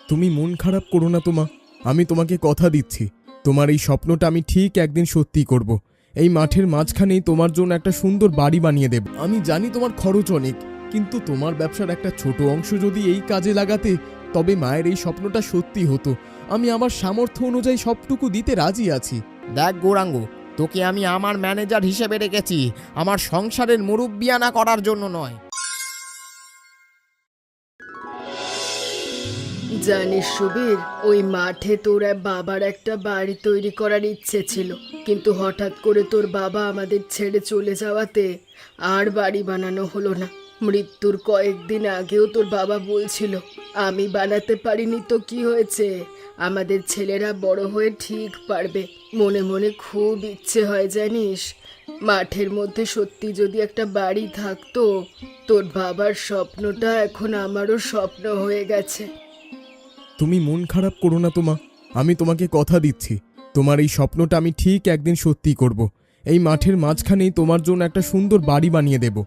তুমি মন খারাপ করো না তোমা, আমি তোমাকে কথা দিচ্ছি, তোমার এই স্বপ্নটা আমি ঠিক একদিন সত্যি করব। এই মাঠের মাঝখানেই তোমার জন্য একটা সুন্দর বাড়ি বানিয়ে দেব। আমি জানি তোমার খরচ অনেক, কিন্তু তোমার ব্যবসার একটা ছোট অংশ যদি এই কাজে লাগাতে, তবে মায়ের এই স্বপ্নটা সত্যি হতো। আমি আমার সামর্থ্য অনুযায়ী সবটুকু দিতে রাজি আছি। দেখ গৌরাঙ্গ, তোকে আমি আমার ম্যানেজার হিসেবে রেখেছি, আমার সংসারের মুরব্বিয়ানা করার জন্য নয়। জানিস সুবীর, ওই মাঠে তোর বাবার একটা বাড়ি তৈরি করার ইচ্ছে ছিল, কিন্তু হঠাৎ করে তোর বাবা আমাদের ছেড়ে চলে যাওয়াতে আর বাড়ি বানানো হলো না। মৃত্যুর কয়েকদিন আগেও তোর বাবা বলছিল, আমি বানাতে পারিনি তো কি হয়েছে, আমাদের ছেলেরা বড় হয়ে ঠিক পারবে। মনে মনে খুব ইচ্ছে হয় জানিস, মাঠের মধ্যে সত্যি যদি একটা বাড়ি থাকতো। তোর বাবার স্বপ্নটা এখন আমারও স্বপ্ন হয়ে গেছে। তুমি মন খারাপ করো না তোমা, আমি তোমাকে কথা দিচ্ছি, তোমার এই স্বপ্নটা আমি ঠিক একদিন সত্যি করব। এই মাঠের মাঝখানেই তোমার জন্য একটা সুন্দর বাড়ি বানিয়ে দেব।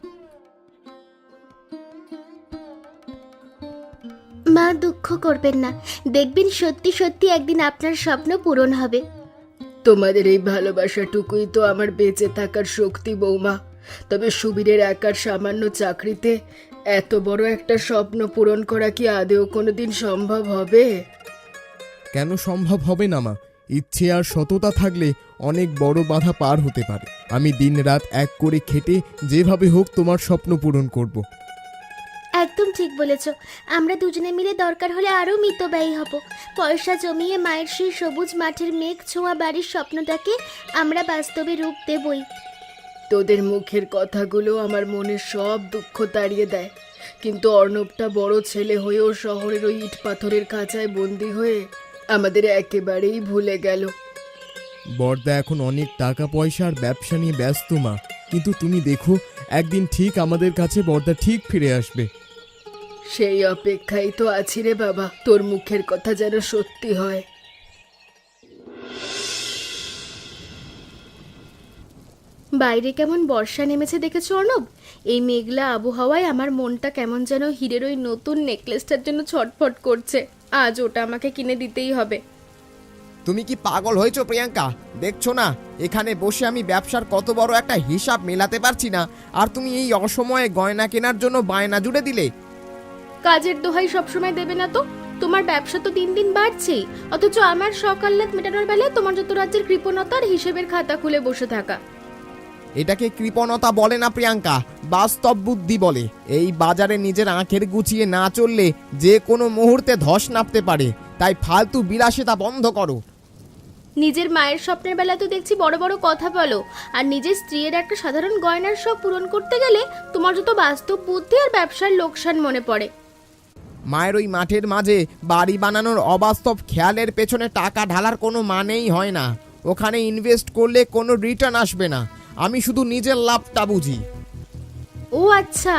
মা, দুঃখ করবেন না, দেখবেন সত্যি সত্যি একদিন আপনার স্বপ্ন পূরণ হবে। তোমাদের এই ভালোবাসাটুকুই তো আমার বেঁচে থাকার শক্তি বৌমা। তবে সুবীরের একার সামান্য চাকরিতে এত বড় একটা স্বপ্ন পূরণ করা কি আদেও কোনোদিন সম্ভব হবে? কেন সম্ভব হবে না মা? ইচ্ছে আর সততা থাকলে অনেক বড় বাধা পার হতে পারে। আমি দিনরাত এক করে খেটে যেভাবে হোক তোমার স্বপ্ন পূরণ করব। একদম ঠিক বলেছ, আমরা দুজনে মিলে দরকার হলে আরও মিতব্যয়ী হব। পয়সা জমিয়ে মায়ের সেই সবুজ মাঠের মেঘ ছোঁয়া বাড়ির স্বপ্নটাকে আমরা বাস্তবে রূপ দেবই। তোদের মুখের কথাগুলো আমার মনের সব দুঃখ তাড়িয়ে দেয়, কিন্তু অর্ণবটা বড় ছেলে হয়েও শহরের ওই ইট পাথরের খাঁচায় বন্দি হয়ে আমাদের একেবারেই ভুলে গেল। বড়দা এখন অনেক টাকা পয়সা আর ব্যবসা নিয়ে ব্যস্ত মা, কিন্তু তুমি দেখো একদিন ঠিক আমাদের কাছে বড়দা ঠিক ফিরে আসবে। সেই অপেক্ষাই তো আছি রে বাবা, তোর মুখের কথা যেন সত্যি হয়। বাইরে কেমন বর্ষা নেমেছে দেখেছো অর্ণব? এই মেঘলা আবহাওয়ায় আমার মনটা কেমন যেন হীরের ওই নতুন নেকলেসটার জন্য ছটফট করছে। আজ ওটা আমাকে কিনে দিতেই হবে। তুমি কি পাগল হয়েছো প্রিয়াঙ্কা? দেখছো না এখানে বসে আমি ব্যবসার কত বড় একটা হিসাব মেলাতে পারছি না, আর তুমি এই অসময়ে গয়না কেনার জন্য বায়না জুড়ে দিলে। কাজের দোহাই সবসময় দেবে না তো। তোমার ব্যবসা তো দিন দিন বাড়ছেই, অথচ আমার সকাল্লাত মেটানোর বেলায় তোমার যত রাজ্যের কৃপণতার হিসেবের খাতা খুলে বসে থাকা। এটাকে কৃপণতা বলে না প্রিয়াঙ্কা, বাস্তব বুদ্ধি বলে। এই বাজারে নিজের আঁখের গুছিয়ে না চললে যে কোনো মুহূর্তে ধস নামতে পারে, তাই ফালতু বিলাসিতা বন্ধ করো। নিজের মায়ের স্বপ্নের বেলা তো দেখছি বড় বড় কথা বলো, আর নিজের স্ত্রীর একটা সাধারণ গয়নার শখ পূরণ করতে গেলে তোমার যত বাস্তব বুদ্ধি আর ব্যবসার লোকসান মনে পড়ে। মায়ের ওই মাঠের মাঝে বাড়ি বানানোর অবাস্তব খেয়ালের পেছনে টাকা ঢালার কোনো মানেই হয় না। ওখানে ইনভেস্ট করলে কোনো রিটার্ন আসবে না। আমি শুধু নিজের লাভটা বুঝি। ও আচ্ছা,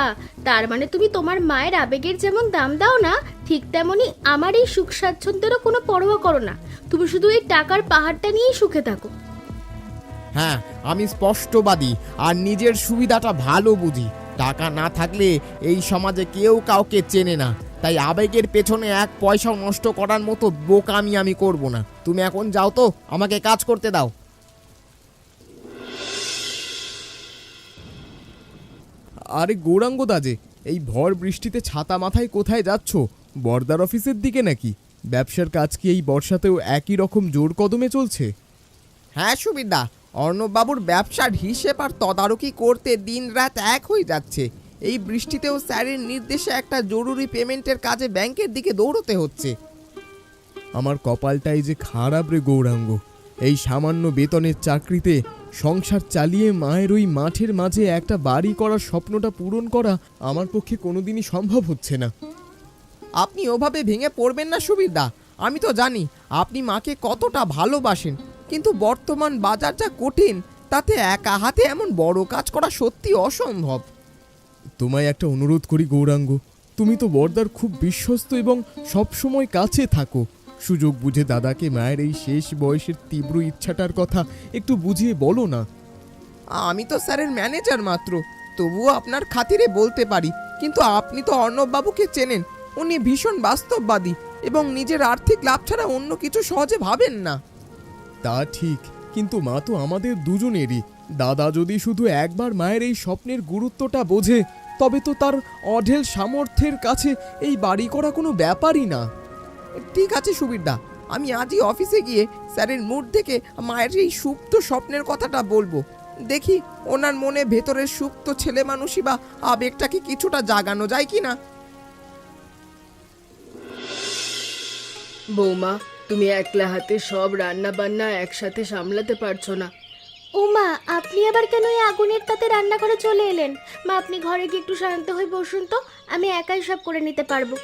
তার মানে তুমি তোমার মায়ের আবেগের যেমন দাম দাও না, ঠিক তেমনি আমার এই সুখ স্বাচ্ছন্দ্যেরও কোনো পরোয়া করো না। তুমি শুধু এই টাকার পাহাড়টা নিয়েই সুখে থাকো। হ্যাঁ, আমি স্পষ্টবাদী আর নিজের সুবিধাটা ভালো বুঝি। টাকা না থাকলে এই সমাজে কেউ কাউকে চেনে না, তাই আবেগের পেছনে এক পয়সাও নষ্ট করার মতো বোকামি আমি করব না। তুমি এখন যাও তো, আমাকে কাজ করতে দাও। আরে গৌরাঙ্গ দাজে, এই ভর বৃষ্টিতে ছাতা মাথায় কোথায় যাচ্ছ? বর্দার অফিসের দিকে নাকি? ব্যবসার কাজ কি এই বর্ষাতেও একই রকম জোর কদমে চলছে? হ্যাঁ সুবিধা, অর্ণববাবুর ব্যবসার হিসেব আর তদারকি করতে দিন রাত এক হয়ে যাচ্ছে। এই বৃষ্টিতেও স্যারের নির্দেশে একটা জরুরি পেমেন্টের কাজে ব্যাংকের দিকে দৌড়তে হচ্ছে। আমার কপালটাই যে খারাপ রে গৌরাঙ্গ। এই সামান্য বেতনের চাকরিতে সংসার চালিয়ে মায়ের ওই মাঠের মাঝে একটা বাড়ি করার স্বপ্নটা পূরণ করা আমার পক্ষে কোনোদিনই সম্ভব হচ্ছে না। আপনি ওভাবে ভেঙে পড়বেন না সুবিধা। আমি তো জানি আপনি মাকে কতটা ভালোবাসেন, কিন্তু বর্তমান বাজার যা কঠিন, তাতে একা হাতে এমন বড় কাজ করা সত্যি অসম্ভব। তোমায় একটা অনুরোধ করি গৌরাঙ্গ, তুমি তো বর্দার খুব বিশ্বস্ত এবং সবসময় কাছে থাকো। সুযোগ বুঝে দাদাকে মায়ের এই শেষ বয়সের তীব্র ইচ্ছাটার কথা একটু বুঝিয়ে বলো না। আমি তো স্যারের ম্যানেজার মাত্র, তবুও আপনার খাতিরে বলতে পারি। কিন্তু আপনি তো অর্ণববাবুকে চেনেন, উনি ভীষণ বাস্তববাদী। এবং নিজের আর্থিক লাভ ছাড়া অন্য কিছু সহজে ভাবেন না। তা ঠিক, কিন্তু মা তো আমাদের দুজনেরই। দাদা যদি শুধু একবার মায়ের এই স্বপ্নের গুরুত্বটা বোঝে, তবে তো তার অঢেল সামর্থ্যের কাছে এই বাড়ি করা কোনো ব্যাপারই না। ঠিক আছে সুবীরদা, আমি আজই অফিসে গিয়ে স্যারের মুড থেকে মায়ের এই সুপ্ত স্বপ্নের কথাটা বলবো। দেখি ওনার মনে ভেতরের সুপ্ত ছেলে মানুষই বা আবেগটাকে কিছুটা জাগানো যায় কি না। বৌমা, তুমি একলা হাতে সব রান্না বান্না একসাথে সামলাতে পারছো না। ও মা, আপনি আবার কেন এই আগুনের তাতে রান্না করে চলে এলেন? মা, আপনি ঘরে গিয়ে একটু শান্ত হয়ে বসুন তো, আমি একাই সব করে নিতে পারবো।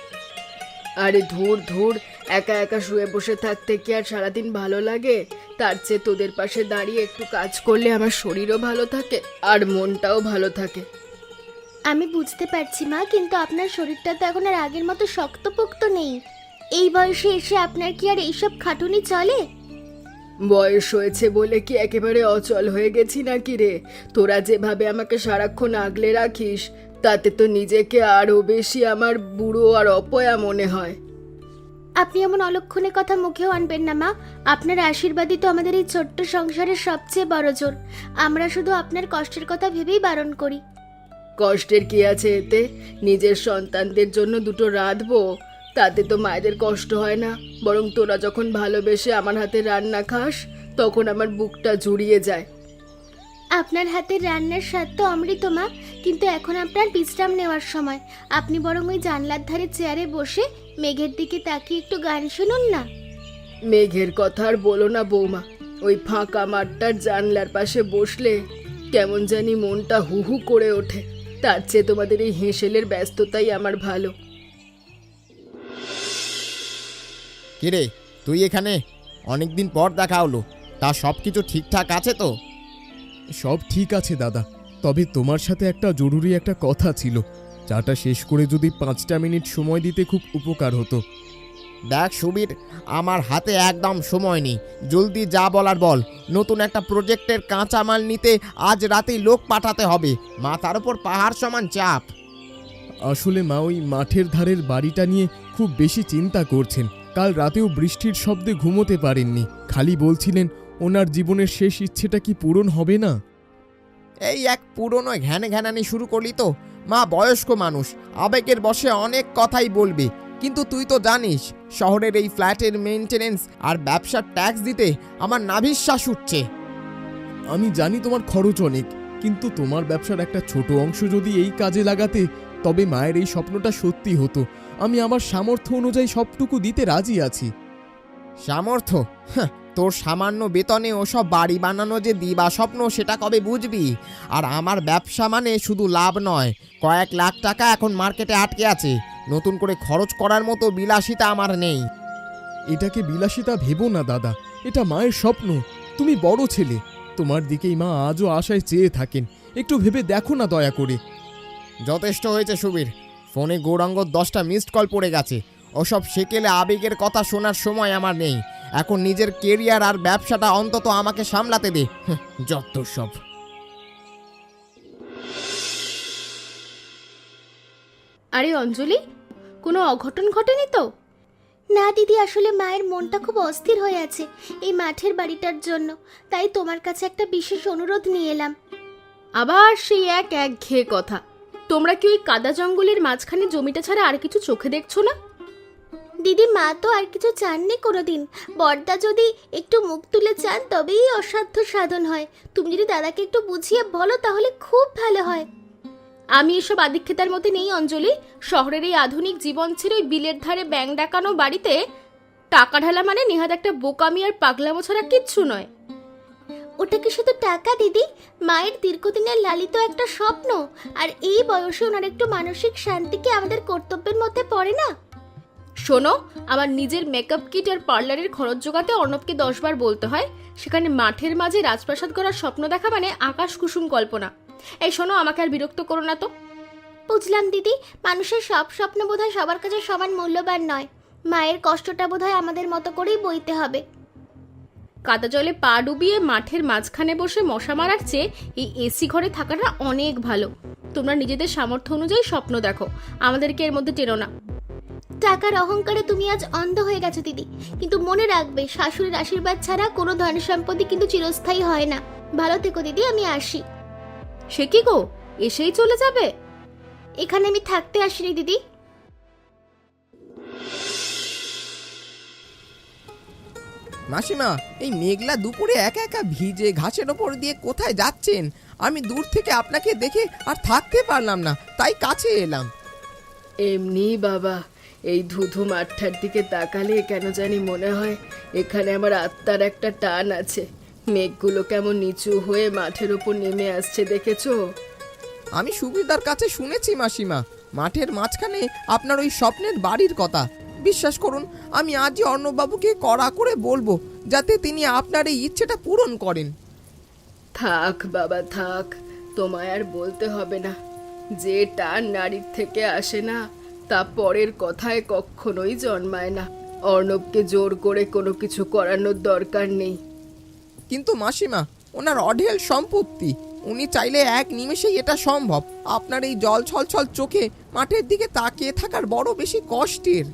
আরে ধুর ধুর, একা একা শুয়ে বসে থাকতে কি আর সারাদিন ভালো লাগে? তার চেয়ে তোদের পাশে দাঁড়িয়ে একটু কাজ করলে আমার শরীরও ভালো থাকে আর মনটাও ভালো থাকে। আমি বুঝতে পারছি মা, কিন্তু আপনার শরীরটা তো এখন আর আগের মতো শক্তপোক্ত নেই। এই বয়সে এসে আপনার কি আর এইসব খাটুনি চলে? বয়স হয়েছে বলে কি একেবারে অচল হয়ে গেছি নাকি রে? তোরা যেভাবে আমাকে সারাক্ষণ আগলে রাখিস, তাতে তো নিজেকে আরও বেশি আমার বুড়ো আর অপয়া মনে হয়। আপনি এমন অলক্ষণে কথা মুখেও আনবেন না মা। আপনার আশীর্বাদই তো আমাদের এই ছোট্ট সংসারের সবচেয়ে বড় জোর। আমরা শুধু আপনার কষ্টের কথা ভেবেই বারণ করি। কষ্টের কি আছে এতে? নিজের সন্তানদের জন্য দুটো রাঁধবো, তাতে তো মায়েদের কষ্ট হয় না। বরং তোরা যখন ভালোবেসে আমার হাতে রান্না খাস, তখন আমার বুকটা জুড়িয়ে যায়। আপনার হাতের রান্নার স্বাদ তো অমৃত মা, কিন্তু এখন আপনার বিশ্রাম নেওয়ার সময়। আপনি বরং ওই জানলার ধারে চেয়ারে বসে মেঘের দিকে তাকিয়ে একটু গান শুনুন না। মেঘের কথা আর বলো না বৌমা, ওই ফাঁকা মাঠটার জানলার পাশে বসলে কেমন জানি মনটা হু হু করে ওঠে। তার চেয়ে তোমাদের এই হেঁসেলের ব্যস্ততাই আমার ভালো। কিরে, তুই এখানে? অনেকদিন পর দেখা হলো, তা সব কিছু ঠিকঠাক আছে তো? সব ঠিক আছে দাদা, তবে তোমার সাথে একটা জরুরি একটা কথা ছিল। চাটা শেষ করে যদি 5টা মিনিট সময় দিতে খুব উপকার হতো। দেখ সুবীর, আমার হাতে একদম সময় নেই। জলদি যা বলার বল। নতুন একটা প্রজেক্টের কাঁচামাল নিতে আজ রাতেই লোক পাঠাতে হবে। মাথার উপর পাহাড় সমান চাপ। আসলে মা ওই মাঠের ধারের বাড়িটা নিয়ে খুব বেশি চিন্তা করছেন। কাল রাতেও বৃষ্টির শব্দে ঘুমোতে পারেননি, খালি বলছিলেন ওনার জীবনের শেষ ইচ্ছেটা কি পূরণ হবে না। এই এক পুরনো ঘ্যানে ঘ্যানানি শুরু করলি তো। মা বয়স্ক মানুষ, আবেগের বশে অনেক কথাই বলবে। কিন্তু তুই তো জানিস, শহরের এই ফ্ল্যাটের মেইনটেনেন্স আর ব্যবসার ট্যাক্স দিতে আমার নাভিশ্বাস উঠছে। আমি জানি তোমার খরচ অনেক, কিন্তু তোমার ব্যবসার একটা ছোট অংশ যদি এই কাজে লাগাতে, তবে মায়ের এই স্বপ্নটা সত্যি হতো। আমি আমার সামর্থ্য অনুযায়ী সবটুকু দিতে রাজি আছি। সামর্থ্য? হ্যাঁ, তোর সামান্য বেতনে ওসব বাড়ি বানানো যে দিবা স্বপ্ন, সেটা কবে বুঝবি? আর আমার ব্যবসা মানে শুধু লাভ নয়, কয়েক লাখ টাকা এখন মার্কেটে আটকে আছে। নতুন করে খরচ করার মতো বিলাসিতা আমার নেই। এটাকে বিলাসিতা ভেবো না দাদা, এটা মায়ের স্বপ্ন। তুমি বড় ছেলে, তোমার দিকেই মা আজও আশায় চেয়ে থাকেন। একটু ভেবে দেখো না দয়া করে। যথেষ্ট হয়েছে সুবীর, ফোনে গৌরাঙ্গ 10টা মিসড কল পড়ে গেছে। ওসব সেকেলে আবেগের কথা শোনার সময় আমার নেই। এখন নিজের কেরিয়ার আর ব্যবসাটা অন্তত আমাকে সামলাতে দে। যত সব। আরে অঞ্জলি, কোনো অঘটন ঘটেনি তো? না দিদি, আসলে মায়ের মনটা খুব অস্থির হয়ে আছে এই মাঠের বাড়িটার জন্য। তাই তোমার কাছে একটা বিশেষ অনুরোধ নিয়ে এলাম। আবার সেই একঘেয়ে কথা। তোমরা কি ওই কাদা জঙ্গলের মাঝখানে জমিটা ছাড়া আর কিছু চোখে দেখছো না? দিদি, মা তো আর কিছু চাননি কোনোদিন। বড়দা যদি একটু মুখ তুলে চান তবেই অসাধ্য সাধন হয়। তুমি যদি দাদাকে একটু বুঝিয়ে বলো তাহলে খুব ভালো হয়। আমি এসব আদিক্ষেতার মধ্যে নেই অঞ্জলি। শহরের এই আধুনিক জীবন ছেড়ে ওই বিলের ধারে ব্যাং ডাকানো বাড়িতে টাকা ঢালা মানে নেহাত একটা বোকামি আর পাগলামো ছাড়া কিচ্ছু নয়। ওটা কি শুধু টাকা দিদি? মায়ের দীর্ঘদিনের লালিত একটা স্বপ্ন, আর এই বয়সে ওনার একটু মানসিক শান্তি কি আমাদের কর্তব্যের মধ্যে পড়ে না? শোনো, আমার নিজের মেকআপ কিট আর পার্লারের খরচ জোগাতে অর্ণবকে 10 বার বলতে হয়। সেখানে মাঠের মাঝে রাজপ্রাসাদ করার স্বপ্ন দেখা মানে আকাশ কুসুম কল্পনা। এই শোনো, আমাকে আর বিরক্ত করো না তো। বুঝলাম দিদি, মানুষের সব স্বপ্ন বোধহয় সবার কাছে সমান মূল্যবান নয়। মায়ের কষ্টটা বোধহয় আমাদের মতো করেই বইতে হবে। কাদা জলে পা ডুবিয়ে মাঠের মাঝখানে বসে মশা মারার চেয়ে এই এসি ঘরে থাকাটা অনেক ভালো। তোমরা নিজেদের সামর্থ্য অনুযায়ী স্বপ্ন দেখো, আমাদেরকে এর মধ্যে টেনো না। টাকার অহংকারে তুমি আজ অন্ধ হয়ে গেছো দিদি, কিন্তু মনে রাখবে শাশুড়ির আশীর্বাদ ছাড়া কোনো ধন সম্পত্তি কিন্তু চিরস্থায়ী হয় না। ভালো থেকো দিদি, আমি আসি। সে কি গো, এসেই চলে যাবে? এখানে আমি থাকতে আসিনি দিদি। মাসিমা, এই মেঘলা দুপুরে একা একা ভিজে ঘাসের ওপর দিয়ে কোথায় যাচ্ছেন? আমি দূর থেকে আপনাকে দেখে আর থাকতে পারলাম না, তাই কাছে এলাম। এমনি বাবা, এই ধুধু মাঠটার দিকে তাকালে কেন জানি মনে হয় এখানে আমার আত্মার একটা টান আছে। মেঘগুলো কেমন নিচু হয়ে মাঠের ওপর নেমে আসছে, দেখেছো? আমি সুবিধার কাছে শুনেছি মাসিমা, মাঠের মাঝখানে আপনার ওই স্বপ্নের বাড়ির কথা। বিশ্বাস করুন, আমি আজই অর্ণববাবুকে কড়া করে বলবো যাতে তিনি আপনার এই ইচ্ছেটা পূরণ করেন। থাক বাবা থাক, তোমায় আর বলতে হবে না। যে টান নারীর থেকে আসে না, তা পরের কথায় কখনোই জন্মায় না। অর্ণবকে জোর করে কোনো কিছু করানোর দরকার নেই। কিন্তু মাসিমা, ওনার অঢেল সম্পত্তি, উনি চাইলে এক নিমেষেই এটা সম্ভব। আপনার এই জল ছলছল চোখে মাঠের দিকে তাকিয়ে থাকার বড় বেশি কষ্টের।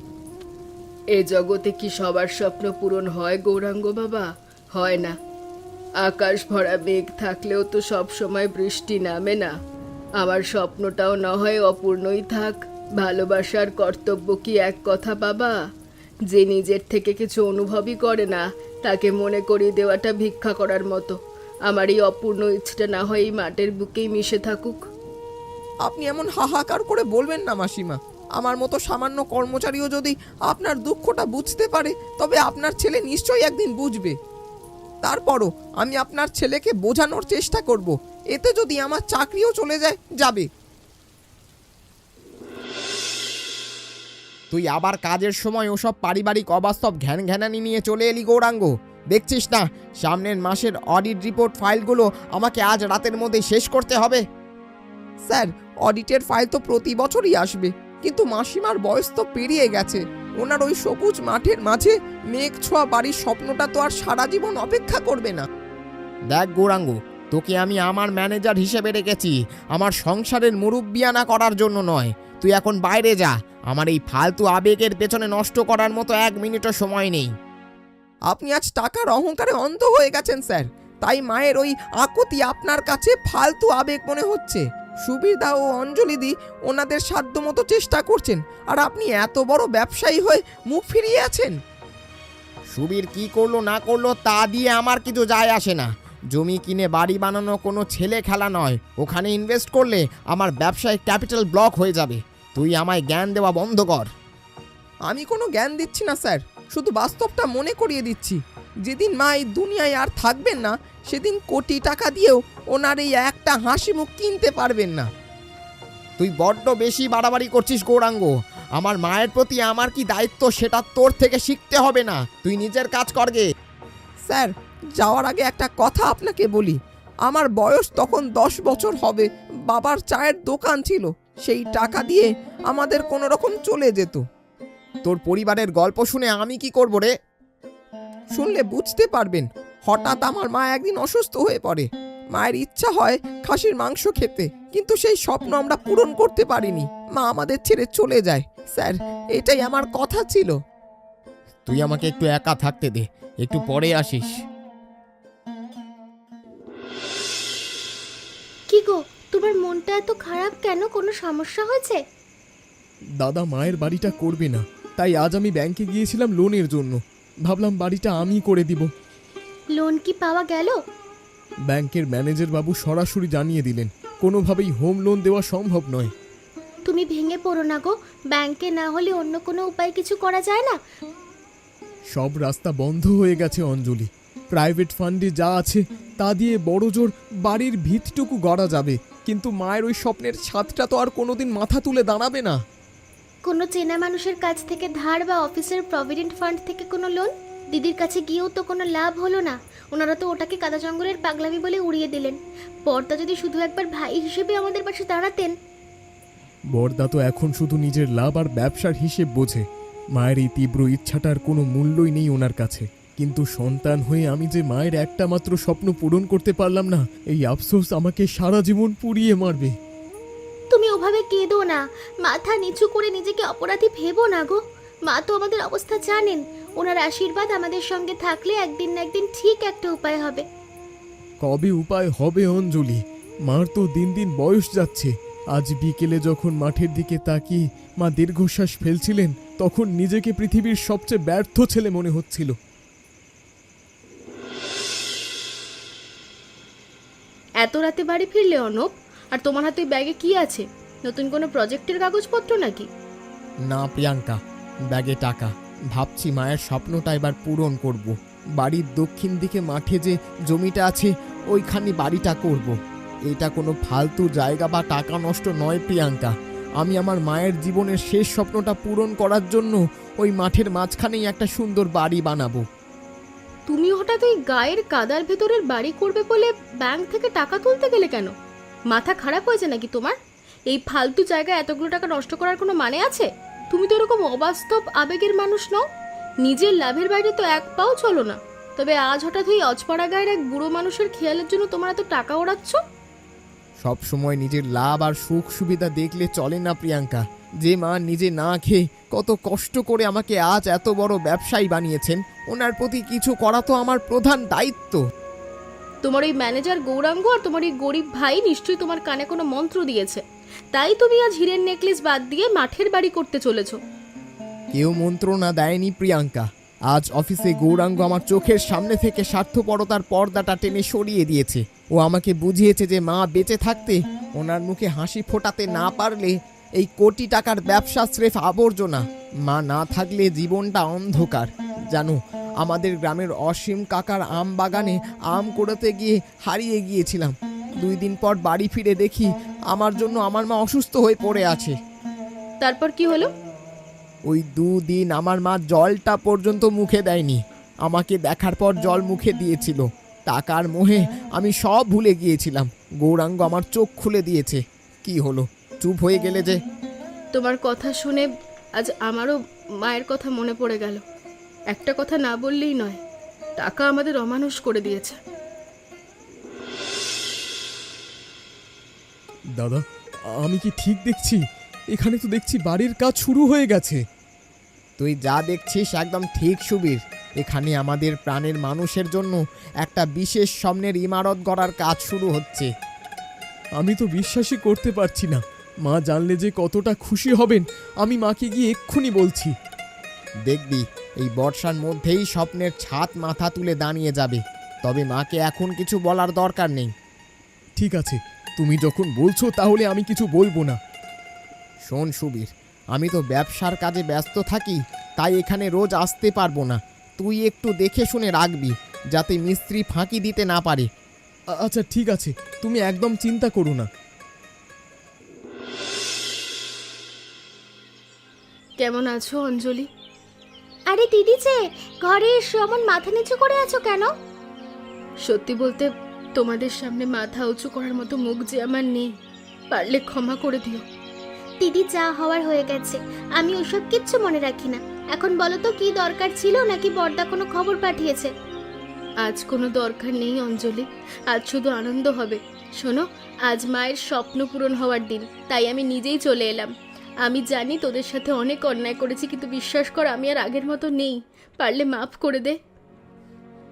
এ জগতে কি সবার স্বপ্ন পূরণ হয় গৌরাঙ্গ বাবা? হয় না। আকাশ ভরা মেঘ থাকলেও তো সব সময় বৃষ্টি নামে না। আমার স্বপ্নটাও না হয় অপূর্ণই থাক। ভালোবাসার কর্তব্য কি এক কথা বাবা? যে নিজের থেকে কিছু অনুভবই করে না, তাকে মনে করিয়ে দেওয়াটা ভিক্ষা করার মতো। আমার এই অপূর্ণ ইচ্ছেটা না হয় এই মাটির বুকেই মিশে থাকুক। আপনি এমন হাহাকার করে বলবেন না মাসিমা। আমার মতো সামান্য কর্মচারীও যদি আপনার দুঃখটা বুঝতে পারে, তবে আপনার ছেলে নিশ্চয়ই একদিন বুঝবে। তারপরও আমি আপনার ছেলেকে বোঝানোর চেষ্টা করব। এতে যদি আমার চাকরিও চলে যায়, যাবে। তুই আবার কাজের সময় ওসব পারিবারিক অবাস্তব ঘ্যান ঘ্যানানি নিয়ে চলে এলি গৌরাঙ্গ। দেখছিস না, সামনের মাসের অডিট রিপোর্ট ফাইলগুলো আমাকে আজ রাতের মধ্যে শেষ করতে হবে। স্যার, অডিটের ফাইল তো প্রতি বছরই আসবে, কিন্তু মাসিমার বয়স তো পেরিয়ে গেছে। ওনার ওই সবুজ মাঠের মাঝে মেঘ ছোঁয়া বাড়ির স্বপ্নটা তো আর সারা জীবন অপেক্ষা করবে না। দেখ গৌরাঙ্গ, তোকে আমি আমার ম্যানেজার হিসেবে রেখেছি, আমার সংসারের মুরব্বিয়ানা করার জন্য নয়। তুই এখন বাইরে যা, আমার এই ফালতু আবেগের পেছনে নষ্ট করার মতো এক মিনিটও সময় নেই। আপনি আজ টাকার অহংকারে অন্ধ হয়ে গেছেন স্যার, তাই মায়ের ওই আকুতি আপনার কাছে ফালতু আবেগ মনে হচ্ছে। সুবিধা ও অঞ্জলিদি ওনাদের সাধ্যমতো চেষ্টা করছেন, আর আপনি এত বড় ব্যবসায়ী হয়ে মুখ ফিরিয়ে আছেন। সুবীর কি করলো না করলো তা দিয়ে আমার কিছু যায় আসে না। জমি কিনে বাড়ি বানানো কোনো ছেলে খেলা নয়। ওখানে ইনভেস্ট করলে আমার ব্যবসায় ক্যাপিটাল ব্লক হয়ে যাবে। তুই আমায় জ্ঞান দেওয়া বন্ধ কর। আমি কোনো জ্ঞান দিচ্ছি না স্যার, শুধু বাস্তবটা মনে করিয়ে দিচ্ছি। যেদিন মা এই দুনিয়ায় আর থাকবেন না, সেদিন কোটি টাকা দিয়েও ওনার এই একটা হাসি মুখ কিনতে পারবেন না। তুই বড্ড বেশি বাড়াবাড়ি করছিস গৌরাঙ্গ। আমার মায়ের প্রতি আমার কি দায়িত্ব সেটা তোর থেকে শিখতে হবে না, তুই নিজের কাজ করগে। স্যার, যাওয়ার আগে একটা কথা আপনাকে বলি। আমার বয়স তখন 10 বছর হবে। বাবার চায়ের দোকান ছিল, সেই টাকা দিয়ে আমাদের কোনো রকম চলে যেত। তোর পরিবারের গল্প শুনে আমি কি করব রে? শুনলে বুঝতে পারবেন। হঠাৎ আমার মা একদিন অসুস্থ হয়ে পড়ে। মায়ের ইচ্ছা হয় খাসির মাংস খেতে, কিন্তু সেই স্বপ্ন আমরা পূরণ করতে পারিনি। মা আমাদের ছেড়ে চলে যায়। স্যার, এটাই আমার কথা ছিল। তুই আমাকে একটু একা থাকতে দে, একটু পরে আসিস। কি গো, তোমার মনটা এত খারাপ কেন? কোনো সমস্যা হয়েছে? দাদা মায়ের বাড়িটা করবে না, তাই আজ আমি ব্যাংকে গিয়েছিলাম লোনের জন্য। ভাবলাম বাড়িটা আমি করে দিব। লোন কি পাওয়া গেল? ব্যাংকের ম্যানেজার বাবু সরাসরি জানিয়ে দিলেন কোনোভাবেই হোম লোন দেওয়া সম্ভব নয়। তুমি ভেঙে পড়ো না গো, ব্যাংকে না হলে অন্য কোনো উপায় কিছু করা যায় না? সব রাস্তা বন্ধ হয়ে গেছে অঞ্জলি। প্রাইভেট ফান্ডে যা আছে তা দিয়ে বড় জোর বাড়ির ভিতটুকু গড়া যাবে, কিন্তু মায়ের ওই স্বপ্নের ছাদটা তো আর কোনোদিন মাথা তুলে দাঁড়াবে না। কোনো চেনা মানুষের কাছ থেকে ধার বা অফিসের প্রভিডেন্ট ফান্ড থেকে কোনো লোন? দিদির কাছে গিয়েও তো কোনো লাভ হলো না। ওনারা তো ওটাকে কাদা জঙ্গলের পাগলামি বলে উড়িয়ে দিলেন। পর্দা যদি শুধু একবার ভাই হিসেবে আমাদের পাশে দাঁড়াতেন। বড়দা তো এখন শুধু নিজের লাভ আর ব্যবসার হিসেব বোঝে। মায়ের এই তীব্র ইচ্ছাটার কোনো মূল্যই নেই ওনার কাছে। কিন্তু সন্তান হয়ে আমি যে মায়ের একটা মাত্র স্বপ্ন পূরণ করতে পারলাম না, এই আফসোস আমাকে সারা জীবন পুড়িয়ে মারবে। তুমি ওভাবে কেঁদো না, মাথা নিচু করে নিজেকে অপরাধী ভেবো না গো। মা তো আমাদের অবস্থা জানেন, ওনার আশীর্বাদ আমাদের সঙ্গে থাকলে একদিন না একদিন ঠিক একটা উপায় হবে। কবে উপায় হবে অঞ্জলি? মার তো দিন দিন বয়স যাচ্ছে। আজ বিকেলে যখন মাঠের দিকে তাকিয়ে মা দীর্ঘশ্বাস ফেলছিলেন, তখন নিজেকে পৃথিবীর সবচেয়ে ব্যর্থ ছেলে মনে হচ্ছিল। এত রাতে বাড়ি ফিরলে অর্ণব? আর তোমার হাতে ব্যাগে কি আছে? নতুন কোনো প্রজেক্টের কাগজপত্র নাকি? না প্রিয়াঙ্কা, ব্যাগে টাকা। ভাবছি মায়ের স্বপ্নটা এবার পূরণ করব। বাড়ির দক্ষিণ দিকে মাঠে যে জমিটা আছে ওইখানে বাড়িটা করব। এটা কোনো ফালতু জায়গা বা টাকা নষ্ট নয় প্রিয়াঙ্কা। আমি আমার মায়ের জীবনের শেষ স্বপ্নটা পূরণ করার জন্য ওই মাঠের মাঝখানেই একটা সুন্দর বাড়ি বানাবো। তুমি হঠাৎ ওই গায়ের কাদার ভেতরের বাড়ি করবে বলে ব্যাংক থেকে টাকা তুলতে গেলে কেন? মাথা খারাপ হয়েছে নাকি তোমার? এই ফালতু জায়গায় এতগুলো টাকা নষ্ট করার কোনো মানে আছে? তুমি তো এরকম অবাস্তব আবেগের মানুষ নও। নিজের লাভের বাইরে তো এক পাও চলো না। তবে আজ হঠাৎ ওই অজপাড়া গায়ের এক বুড়ো মানুষের খেয়ালের জন্য তোমার এত টাকা ওড়াচ্ছ? সব সময় নিজের লাভ আর সুখ সুবিধা দেখলে চলে না প্রিয়াঙ্কা। যে মা নিজে না খেয়ে কত কষ্ট করে আমাকে আজ এত বড় ব্যবসায়ী বানিয়েছেন, ওনার প্রতি কিছু করা তো আমার প্রধান দায়িত্ব। তোমার ওই ম্যানেজার গৌরাঙ্গ আর তোমার এই গরিব ভাই নিশ্চয়ই তোমার কানে কোনো মন্ত্র দিয়েছে, তাই তুমি আজ হীরের নেকলেস বাদ দিয়ে মাঠের বাড়ি করতে চলেছো। কেউ মন্ত্রণা দেয়নি প্রিয়াঙ্কা। আজ অফিসে গৌরাঙ্গ আমার চোখের সামনে থেকে স্বার্থপরতার পর্দাটা টেনে সরিয়ে দিয়েছে। ও আমাকে বুঝিয়েছে যে মা বেঁচে থাকতে ওনার মুখে হাসি ফোটাতে না পারলে এই কোটি টাকার ব্যবসা স্রেফ আবর্জনা। মা না থাকলে জীবনটা অন্ধকার। জানো, আমাদের গ্রামের অসীম কাকার আম বাগানে আম কুড়াতে গিয়ে হারিয়ে গিয়েছিলাম। 2 দিন পর বাড়ি ফিরে দেখি আমার জন্য আমার মা অসুস্থ হয়ে পড়ে আছে। তারপর কি হলো? ওই 2 দিন আমার মা জলটা পর্যন্ত মুখে দেয়নি। আমাকে দেখার পর জল মুখে দিয়েছিল। টাকার মোহে আমি সব ভুলে গিয়েছিলাম। গৌরাঙ্গ আমার চোখ খুলে দিয়েছে। কি হলো, চুপ হয়ে গেলে যে? তোমার কথা শুনে আজ আমারও মায়ের কথা মনে পড়ে গেল। একটা কথা না বললেই নয়, টাকা আমাদের অমানুষ করে দিয়েছে। দাদা, আমি কি ঠিক দেখছি? এখানে তো দেখছি বাড়ির কাজ শুরু হয়ে গেছে। তুই যা দেখছিস একদম ঠিক সুবীর। এখানে আমাদের প্রাণের মানুষের জন্য একটা বিশেষ স্বপ্নের ইমারত গড়ার কাজ শুরু হচ্ছে। আমি তো বিশ্বাসই করতে পারছি না। মা জানলে যে কতটা খুশি হবেন, আমি মাকে গিয়ে এক্ষুনি বলছি। দেখবি এই বর্ষার মধ্যেই স্বপ্নের ছাদ মাথা তুলে দাঁড়িয়ে যাবে। তবে মাকে এখন কিছু বলার দরকার নেই। ঠিক আছে, তুমি যখন বলছো তাহলে আমি কিছু বলবো না। শোন সুবীর, আমি তো ব্যবসার কাজে ব্যস্ত থাকি, তাই এখানে রোজ আসতে পারবো না। তুই একটু দেখে শুনে রাখবি যাতে মিস্ত্রি ফাঁকি দিতে না পারে। আচ্ছা ঠিক আছে, তুমি একদম চিন্তা করো না। কেমন আছো অঞ্জলি? আরে দিদি যে, ঘরে এসে অমন মাথা নিচু করে আছো কেন? সত্যি বলতে তোমাদের সামনে মাথা উঁচু করার মতো মুখ যে আমার নেই, পারলে ক্ষমা করে দিও। দিদি যা হওয়ার হয়ে গেছে, আমি ওসব কিচ্ছু মনে রাখি না। এখন বলো তো কি দরকার ছিল, নাকি বড়দা কোনো খবর পাঠিয়েছে? আজ কোনো দরকার নেই অঞ্জলি, আজ শুধু আনন্দ হবে। শোনো, আজ মায়ের স্বপ্ন পূরণ হওয়ার দিন, তাই আমি নিজেই চলে এলাম। আমি জানি তোদের সাথে অনেক অন্যায় করেছি, কিন্তু বিশ্বাস কর আমি আর আগের মতো নেই। পারলে মাফ করে দে।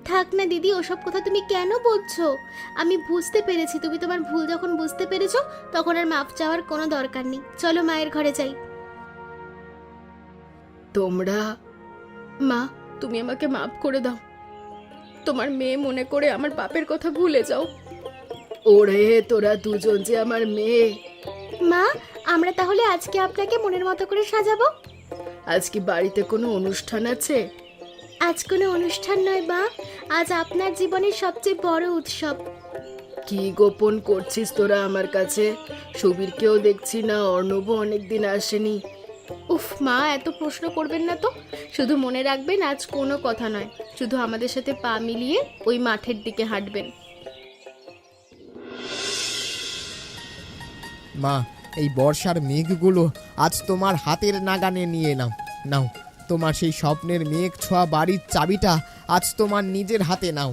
থাক না দিদি, ওসব কথা তুমি কেন বলছো? আমি বুঝতে পেরেছি, তুমি তোমার ভুল যখন বুঝতে পেরেছো তখন আর মাফ চাওয়ার কোনো দরকার নেই। চলো মায়ের ঘরে যাই। তোমরা মা, তুমি আমাকে মাফ করে দাও। তোমার মেয়ে মনে করে আমার পাপের কথা ভুলে যাও। ওরে, তোরা দুজন যে আমার মেয়ে। মা, আমরা তাহলে আজকে আপনাকে মনের মতো করে সাজাবো। আজ কি বাড়িতে কোনো অনুষ্ঠান আছে? আজ কোনো অনুষ্ঠান নয় মা, আজ আপনার জীবনের সবচেয়ে বড় উৎসব। কি গোপন করছিস তোরা আমার কাছে? সুবীরকেও দেখছি না, অর্ণবও অনেকদিন আসেনি। উফ মা, এত প্রশ্ন করবেন না তো। শুধু মনে রাখবেন আজ কোনো কথা নয়, শুধু আমাদের সাথে পা মিলিয়ে ওই মাঠের দিকে হাঁটবেন। মা, এই বর্ষার মেঘগুলো আজ তোমার হাতের নাগানে নিয়ে এলাম। নাও, তোমার সেই স্বপ্নের মেঘ ছোঁয়া বাড়ির চাবিটা আজ তোমার নিজের হাতে নাও।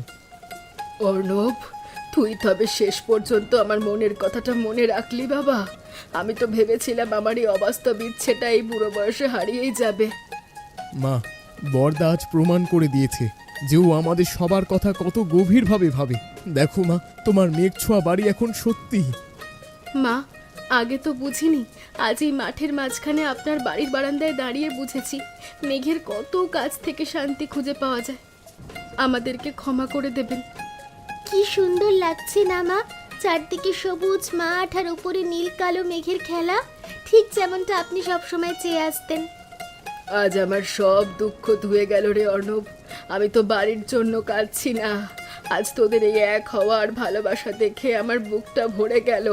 অর্ণব, তুই তবে শেষ পর্যন্ত আমার মনের কথাটা মনে রাখলি বাবা। আমি তো ভেবেছিলাম আমার এই অবাস্তব ইচ্ছেটা এই বুড়ো বয়সে হারিয়েই যাবে। মা, বরদা আজ প্রমাণ করে দিয়েছে যে ও আমাদের সবার কথা কত গভীরভাবে ভাবে। দেখো মা, তোমার মেঘ ছোঁয়া বাড়ি এখন সত্যি। মা, আগে তো বুঝিনি, আজ এই মাঠের মাঝখানে আপনার বাড়ির বারান্দায় দাঁড়িয়ে বুঝেছি মেঘের কত কাছ থেকে শান্তি খুঁজে পাওয়া যায়। আমাদেরকে ক্ষমা করে দেবেন। কি সুন্দর লাগছে না মা? চারদিকে সবুজ মাঠ আর উপরে নীল কালো মেঘের খেলা, ঠিক যেমনটা আপনি সবসময় চেয়ে আসতেন। আজ আমার সব দুঃখ ধুয়ে গেল রে অর্ণব। আমি তো বাড়ির জন্য কাঁদছি না, আজ তোদের এই এক হওয়া আর ভালোবাসা দেখে আমার বুকটা ভরে গেল।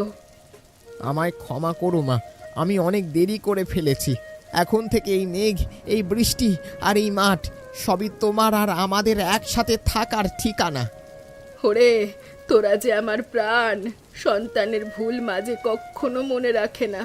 আমায় ক্ষমা করো মা, আমি অনেক দেরি করে ফেলেছি। এখন থেকে এই মেঘ, এই বৃষ্টি আর এই মাঠ সবই তোমার আর আমাদের একসাথে থাকার ঠিকানা। ওরে, তোরা যে আমার প্রাণ। সন্তানের ভুল মাঝে কখনো মনে রাখে না।